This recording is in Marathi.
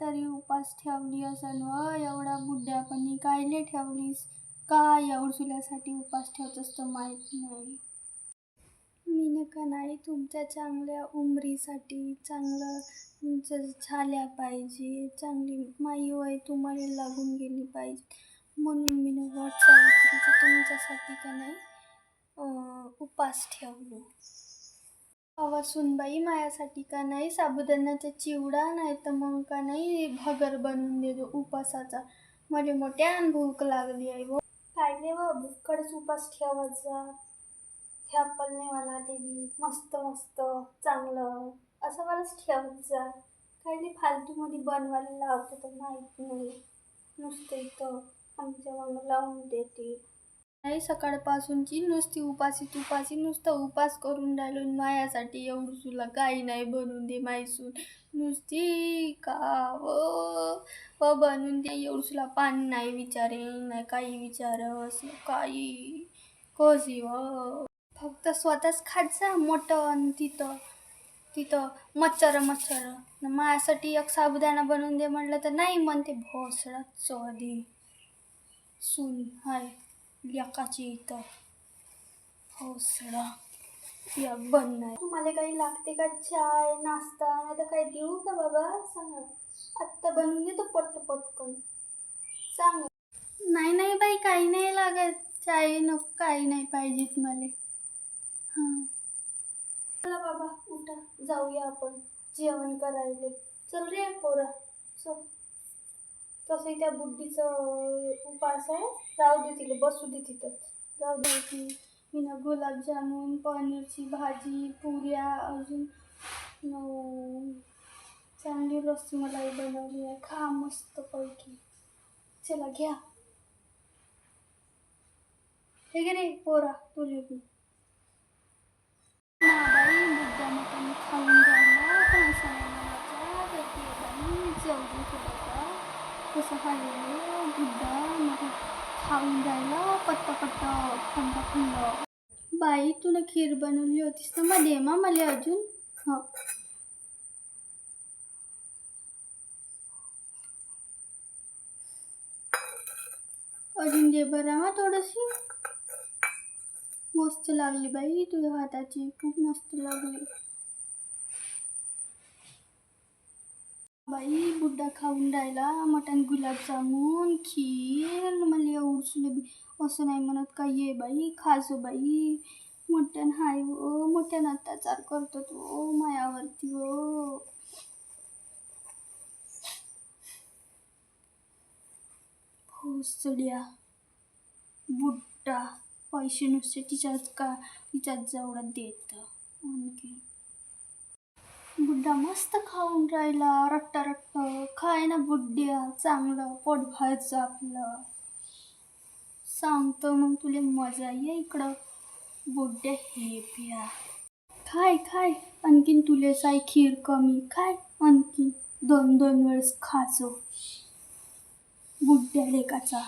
तरी उपास ठेवली असन व एवढा बुड्ढ्यापणी कायले ठेवलीस का एवढ्यासाठी उपास ठेवतस तर माहीत नाही. मी का नाही तुमच्या चांगल्या उमरीसाठी चांगलं तुमचं झाल्या पाहिजे, चांगली माई वय तुम्हाला लागून गेली पाहिजे म्हणून मी वट सावित्रीचं तुमच्यासाठी का नाही उपास ठेवलो. अवा सुनबाई माझ्यासाठी का नाही साबुदाण्याचा चिवडा नाही तर मग का नाही भगर बनवून देतो उपासाचा. मला मोठ्यान भूक लागली आहे व काय नाही व भूककडच उपास ठेवायचा. ह्या पल्लेवाला देवी मस्त मस्त चांगलं असं मलाच ठेवत जा. काही नाही फालतूमध्ये बनवायला लावते तर माहीत नाही, नुसतं इथं आमच्या मग लावून देते. नाही सकाळपासूनची नुसती उपासी नुसतं उपास करून राहिलो. मायासाठी एवढं तुला काही नाही बनवून दे मायसून नुसती का व बनवून दे एवढं तुला पाणी नाही विचारे नाही काही विचार असं काही कोजी व फक्त स्वतःच खात जा मोठं तिथं मच्छर माझ्यासाठी एक साबुदाणा बनवून दे म्हटलं तर नाही म्हणते. भोसडा चोदी सून हाय लेकाची इथं भोसडा या बन नाही. तुम्हाला काही लागते का चाय नाश्ता नाही तर काही देऊ का बाबा सांगा. आत्ता बनवून देतो पटकन सांग. नाही बाई काही नाही लागत चाय नको काही नाही पाहिजेत मला. हां चला बाबा उठा जाऊया आपण जेवण करायला. चल रे पोरा चल. तसंही त्या बुड्डीचं उपास आहे राहू दे तिला बसू दे तिथं जाऊ दे. ती मी गुलाबजामुन पनीरची भाजी पुऱ्या अजून चांगली रसमलाई बनवली आहे खा मस्त पैकी. चला घ्या हे गे रे पोरा तुले बी. बाई बुड्ढ्याने पण खाऊन जायला पण असं जाऊ का कसं खाल्लं बुड्ढा मग खाऊन जायला पट्टा थंड. बाई तुला खीर बनवली होतीस तर मग दे मला अजून. हो अजून दे बरं मग थोडीशी. मस्त लागली बाई तुझ्या हाताची खूप मस्त लागली. बाई बुड्ढा खाऊन राहिला मटण गुलाबजामुन खीर मला एवढं बी असं नाही म्हणत का ये बाई खाजो बाई मटण हाय व मोठ्यानं अत्याचार करतो तो मायावरती व. भोसड्या बुड्ढा पैसे नुसते तिच्याच जवळ देत. आणखी बुड्ढा मस्त खाऊन राहिला रट्ट खाय ना बुड्ढ्या चांगलं पोट भरायचं आपलं. सांगतो मग तुला मजा ये इकडं बुड्ढ्या हे प्या खाय आणखीन तुले साई खीर कमी खाय आणखीन 2 वेळेस खाजो बुड्ढ्या लेकाचा